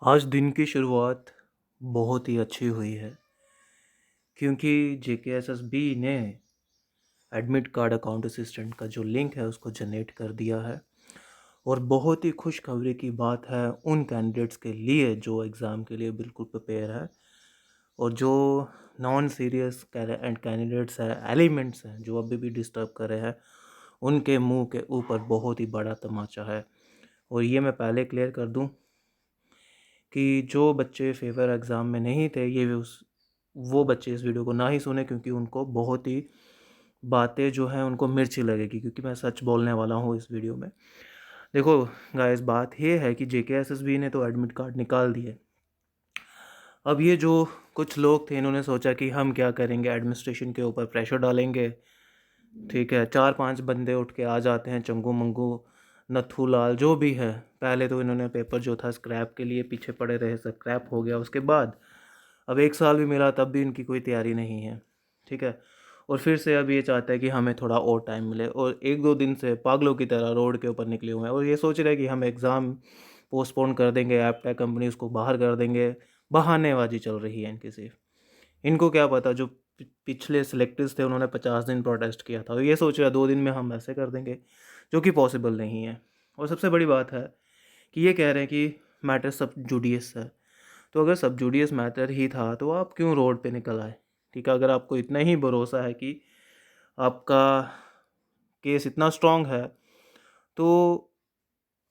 आज दिन की शुरुआत बहुत ही अच्छी हुई है क्योंकि जेकेएसएसबी ने एडमिट कार्ड अकाउंट असिस्टेंट का जो लिंक है उसको जनरेट कर दिया है। और बहुत ही खुशखबरी की बात है उन कैंडिडेट्स के लिए जो एग्ज़ाम के लिए बिल्कुल प्रिपेयर है, और जो नॉन सीरियस एंड कैंडिडेट्स हैं, एलिमेंट्स हैं जो अभी भी डिस्टर्ब कर रहे हैं, उनके मुंह के ऊपर बहुत ही बड़ा तमाचा है। और ये मैं पहले क्लियर कर दूं कि जो बच्चे फेवर एग्ज़ाम में नहीं थे, ये वो बच्चे इस वीडियो को ना ही सुने, क्योंकि उनको बहुत ही बातें जो हैं उनको मिर्ची लगेगी, क्योंकि मैं सच बोलने वाला हूँ इस वीडियो में। देखो गाइस, बात ये है कि जेकेएसएसबी ने तो एडमिट कार्ड निकाल दिए। अब ये जो कुछ लोग थे, इन्होंने सोचा कि हम क्या करेंगे, एडमिनिस्ट्रेशन के ऊपर प्रेशर डालेंगे। ठीक है, 4-5 बंदे उठ के आ जाते हैं, चंगू मंगू नथु लाल जो भी है। पहले तो इन्होंने पेपर जो था स्क्रैप के लिए पीछे पड़े रहे, स्क्रैप हो गया। उसके बाद अब 1 साल भी मिला, तब भी इनकी कोई तैयारी नहीं है। ठीक है, और फिर से अब ये चाहता है कि हमें थोड़ा और टाइम मिले, और 1-2 दिन से पागलों की तरह रोड के ऊपर निकले हुए हैं, और ये सोच रहे हैं कि हम एग्ज़ाम पोस्टपोन कर देंगे, ऐप टेक कंपनी उसको बाहर कर देंगे। बहानेबाजी चल रही है इनकी सिर्फ। इनको क्या पता, जो पिछले सिलेक्टिव्स थे उन्होंने 50 दिन प्रोटेस्ट किया था, और ये सोच रहा 2 दिन में हम ऐसे कर देंगे, जो कि पॉसिबल नहीं है। और सबसे बड़ी बात है कि ये कह रहे हैं कि मैटर सब जुडियस है। तो अगर सब जुडियस मैटर ही था तो आप क्यों रोड पे निकल आए? ठीक है, अगर आपको इतना ही भरोसा है कि आपका केस इतना स्ट्रांग है, तो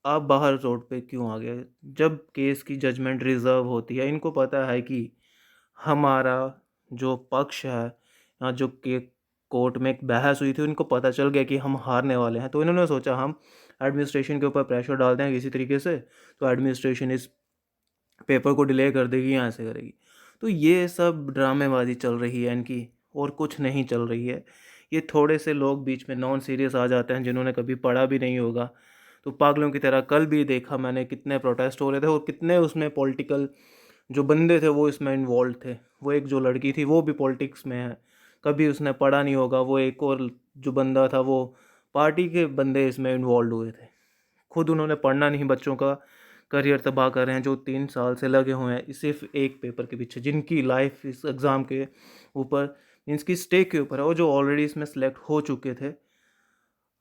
आप बाहर रोड पे क्यों आ गए? जब केस की जजमेंट रिजर्व होती है, इनको पता है कि हमारा जो पक्ष है, या जो के कोर्ट में एक बहस हुई थी, उनको पता चल गया कि हम हारने वाले हैं। तो इन्होंने सोचा हम एडमिनिस्ट्रेशन के ऊपर प्रेशर डालते हैं किसी तरीके से, तो एडमिनिस्ट्रेशन इस पेपर को डिले कर देगी या ऐसे करेगी। तो ये सब ड्रामेबाजी चल रही है इनकी, और कुछ नहीं चल रही है। ये थोड़े से लोग बीच में नॉन सीरियस आ जाते हैं, जिन्होंने कभी पढ़ा भी नहीं होगा, तो पागलों की तरह। कल भी देखा मैंने कितने प्रोटेस्ट हो रहे थे, और कितने उसमें पॉलिटिकल जो बंदे थे वो इसमें इन्वॉल्व थे। वो एक जो लड़की थी वो भी पॉलिटिक्स में है, कभी उसने पढ़ा नहीं होगा। वो एक और जो बंदा था, वो पार्टी के बंदे इसमें इन्वॉल्व हुए थे। खुद उन्होंने पढ़ना नहीं, बच्चों का करियर तबाह कर रहे हैं, जो 3 साल से लगे हुए हैं सिर्फ एक पेपर के पीछे, जिनकी लाइफ इस एग्ज़ाम के ऊपर, इनकी स्टेक के ऊपर है, और जो ऑलरेडी इसमें सेलेक्ट हो चुके थे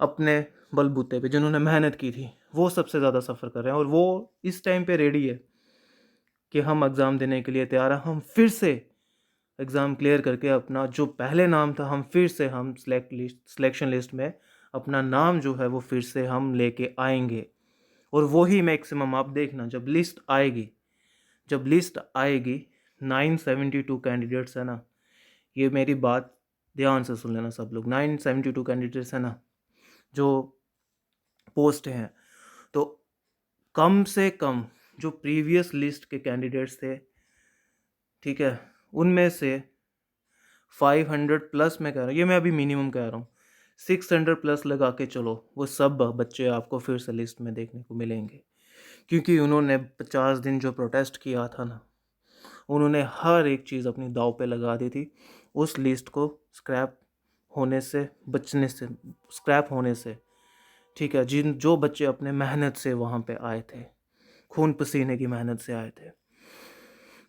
अपने बलबूते पे, जिन्होंने मेहनत की थी, वो सबसे ज़्यादा सफ़र कर रहे हैं। और वो इस टाइम पे रेडी है कि हम एग्ज़ाम देने के लिए तैयार हैं, हम फिर से एग्ज़ाम क्लियर करके अपना जो पहले नाम था, हम फिर से हम सिलेक्शन लिस्ट में अपना नाम जो है वो फिर से हम लेके आएंगे। और वही मैक्सिमम आप देखना, जब लिस्ट आएगी 972 कैंडिडेट्स है ना, ये मेरी बात ध्यान से सुन लेना सब लोग। 972 कैंडिडेट्स है ना जो पोस्ट हैं, तो कम से कम जो प्रीवियस लिस्ट के कैंडिडेट्स थे, ठीक है, उनमें से 500 प्लस, मैं कह रहा हूँ, ये मैं अभी मिनिमम कह रहा हूँ, 600 प्लस लगा के चलो, वो सब बच्चे आपको फिर से लिस्ट में देखने को मिलेंगे। क्योंकि उन्होंने 50 दिन जो प्रोटेस्ट किया था ना, उन्होंने हर एक चीज़ अपनी दाव पे लगा दी थी उस लिस्ट को स्क्रैप होने से बचने से, स्क्रैप होने से। ठीक है, जिन जो बच्चे अपने मेहनत से वहाँ पे आए थे, खून पसीने की मेहनत से आए थे,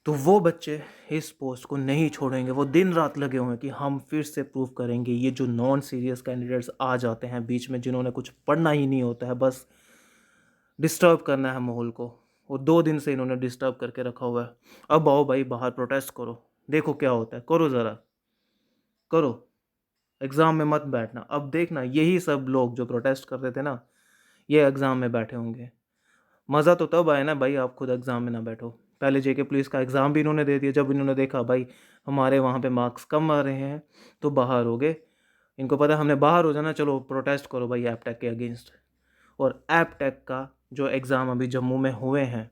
तो वो बच्चे इस पोस्ट को नहीं छोड़ेंगे। वो दिन रात लगे हुए हैं कि हम फिर से प्रूव करेंगे। ये जो नॉन सीरियस कैंडिडेट्स आ जाते हैं बीच में, जिन्होंने कुछ पढ़ना ही नहीं होता है, बस डिस्टर्ब करना है माहौल को, वो 2 दिन से इन्होंने डिस्टर्ब करके रखा हुआ है। अब आओ भाई, बाहर प्रोटेस्ट करो, देखो क्या होता है, करो ज़रा, करो। एग्ज़ाम में मत बैठना। अब देखना, यही सब लोग जो प्रोटेस्ट कर रहे थे ना, ये एग्ज़ाम में बैठे होंगे। मज़ा तो तब आया ना भाई, आप खुद एग्ज़ाम में ना बैठो। पहले जेके पुलिस का एग्ज़ाम भी इन्होंने दे दिया, जब इन्होंने देखा भाई हमारे वहाँ पे मार्क्स कम आ रहे हैं, तो बाहर हो गए। इनको पता हमने बाहर हो जाना, चलो प्रोटेस्ट करो भाई ऐप टेक के अगेंस्ट। और ऐप टेक का जो एग्ज़ाम अभी जम्मू में हुए हैं,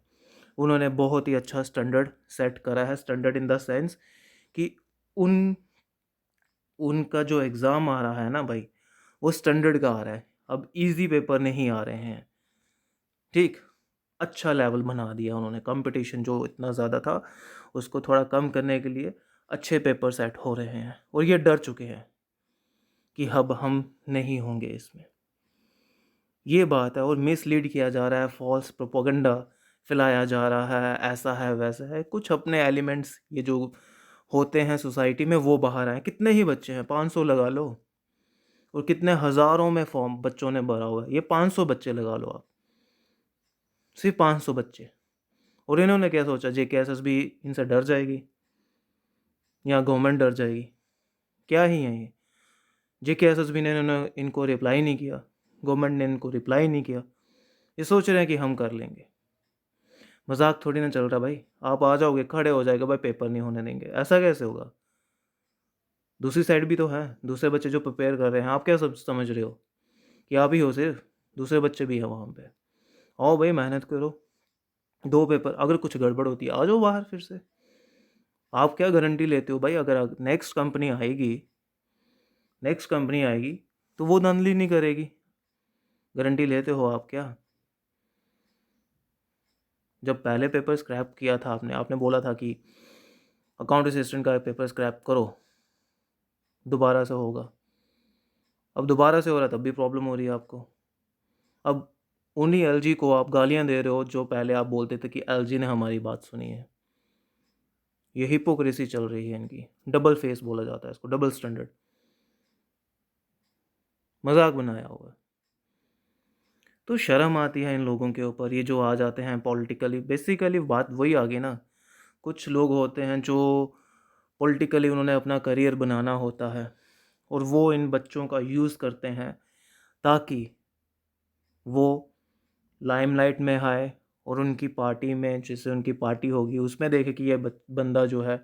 उन्होंने बहुत ही अच्छा स्टैंडर्ड सेट करा है। स्टैंडर्ड इन द सेंस कि उन उनका जो एग्ज़ाम आ रहा है ना भाई, वो स्टैंडर्ड का आ रहा है। अब इजी पेपर नहीं आ रहे हैं। ठीक, अच्छा लेवल बना दिया उन्होंने। कंपटीशन जो इतना ज़्यादा था, उसको थोड़ा कम करने के लिए अच्छे पेपर सेट हो रहे हैं, और ये डर चुके हैं कि अब हम नहीं होंगे इसमें। ये बात है। और मिसलीड किया जा रहा है, फॉल्स प्रोपोगंडा फैलाया जा रहा है, ऐसा है वैसा है, कुछ अपने एलिमेंट्स ये जो होते हैं सोसाइटी में वो बाहर आए। कितने ही बच्चे हैं, 500 लगा लो, और कितने हज़ारों में फॉर्म बच्चों ने भरा हुआ है। ये 500 बच्चे लगा लो आप, सिर्फ 500 बच्चे। और इन्होंने क्या सोचा, जेकेएसएसबी इनसे डर जाएगी या गवर्नमेंट डर जाएगी? क्या ही है ये। जेकेएसएसबी ने इनको रिप्लाई नहीं किया, गवर्नमेंट ने इनको रिप्लाई नहीं किया। ये सोच रहे हैं कि हम कर लेंगे। मजाक थोड़ी ना चल रहा भाई। आप आ जाओगे, खड़े हो जाएगा भाई, पेपर नहीं होने देंगे, ऐसा कैसे होगा? दूसरी साइड भी तो है, दूसरे बच्चे जो प्रिपेयर कर रहे हैं। आप क्या सब समझ रहे हो कि आप ही हो सिर्फ? दूसरे बच्चे भी हैं वहाँ पे। आओ भाई, मेहनत करो, 2 पेपर। अगर कुछ गड़बड़ होती है आ जाओ बाहर फिर से। आप क्या गारंटी लेते हो भाई? अगर नेक्स्ट कंपनी आएगी तो वो धांधली नहीं करेगी? गारंटी लेते हो आप क्या? जब पहले पेपर स्क्रैप किया था आपने बोला था कि अकाउंट असिस्टेंट का पेपर स्क्रैप करो, दोबारा से होगा। अब दोबारा से हो रहा है, तब भी प्रॉब्लम हो रही है आपको। अब उन्हीं एलजी को आप गालियां दे रहे हो जो पहले आप बोलते थे कि एलजी ने हमारी बात सुनी है। ये हिपोक्रेसी चल रही है इनकी, डबल फेस बोला जाता है इसको, डबल स्टैंडर्ड, मजाक बनाया हुआ है। तो शर्म आती है इन लोगों के ऊपर, ये जो आ जाते हैं पॉलिटिकली। बेसिकली बात वही आ गई ना, कुछ लोग होते हैं जो पॉलिटिकली उन्होंने अपना करियर बनाना होता है और वो इन बच्चों का यूज़ करते हैं ताकि वो लाइमलाइट में आए और उनकी पार्टी में, जिससे उनकी पार्टी होगी, उसमें देखे कि ये बंदा जो है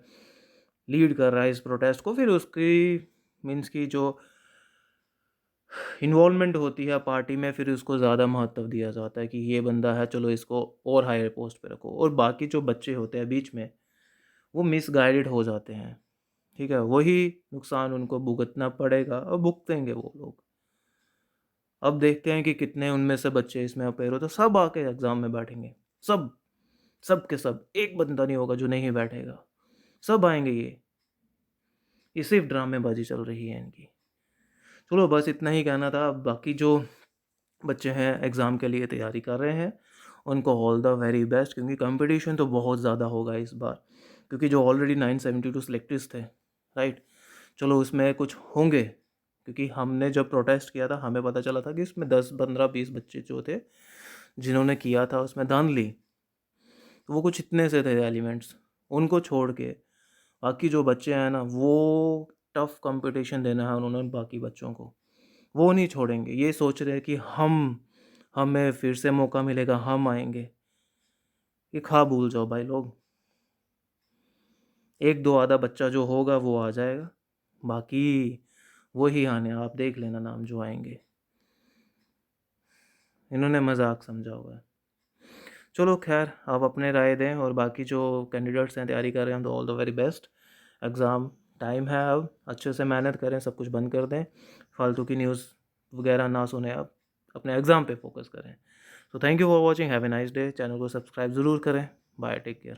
लीड कर रहा है इस प्रोटेस्ट को। फिर उसकी मीन्स की जो इन्वॉल्वमेंट होती है पार्टी में, फिर उसको ज़्यादा महत्व दिया जाता है कि ये बंदा है, चलो इसको और हायर पोस्ट पे रखो। और बाकी जो बच्चे होते हैं बीच में, वो मिसगाइडेड हो जाते हैं। ठीक है, वही नुकसान उनको भुगतना पड़ेगा और भुगतेंगे वो लोग। अब देखते हैं कि कितने उनमें से बच्चे इसमें अपेयर हो, तो सब आके एग्ज़ाम में बैठेंगे। सब, सब के सब, एक बंदा नहीं होगा जो नहीं बैठेगा, सब आएंगे। ये सिर्फ ड्रामेबाजी चल रही है इनकी। चलो बस इतना ही कहना था। बाकी जो बच्चे हैं एग्ज़ाम के लिए तैयारी कर रहे हैं, उनको ऑल द वेरी बेस्ट, क्योंकि कंपटीशन तो बहुत ज़्यादा होगा इस बार। क्योंकि जो ऑलरेडी 972 सिलेक्टिव्स थे, राइट, चलो उसमें कुछ होंगे, क्योंकि हमने जब प्रोटेस्ट किया था हमें पता चला था कि उसमें 10 15 20 बच्चे जो थे जिन्होंने किया था उसमें धांधली, तो वो कुछ इतने से थे एलिमेंट्स। उनको छोड़ के बाकी जो बच्चे हैं ना, वो टफ कंपटीशन देना है उन्होंने बाकी बच्चों को, वो नहीं छोड़ेंगे। ये सोच रहे हैं कि हमें फिर से मौका मिलेगा, हम आएंगे। ये खा भूल जाओ भाई लोग। एक दो आधा बच्चा जो होगा वो आ जाएगा, बाकी वही आने, आप देख लेना नाम जो आएंगे। इन्होंने मजाक समझा हुआ है। चलो खैर, आप अपने राय दें, और बाकी जो कैंडिडेट्स हैं तैयारी कर रहे हैं तो all the very best. Exam time है, अब अच्छे से मेहनत करें, सब कुछ बंद कर दें, फालतू की न्यूज़ वगैरह ना सुने, आप अपने एग्ज़ाम पे फोकस करें। तो thank you for watching, have a nice day. Channel को सब्सक्राइब ज़रूर करें। Bye, take care.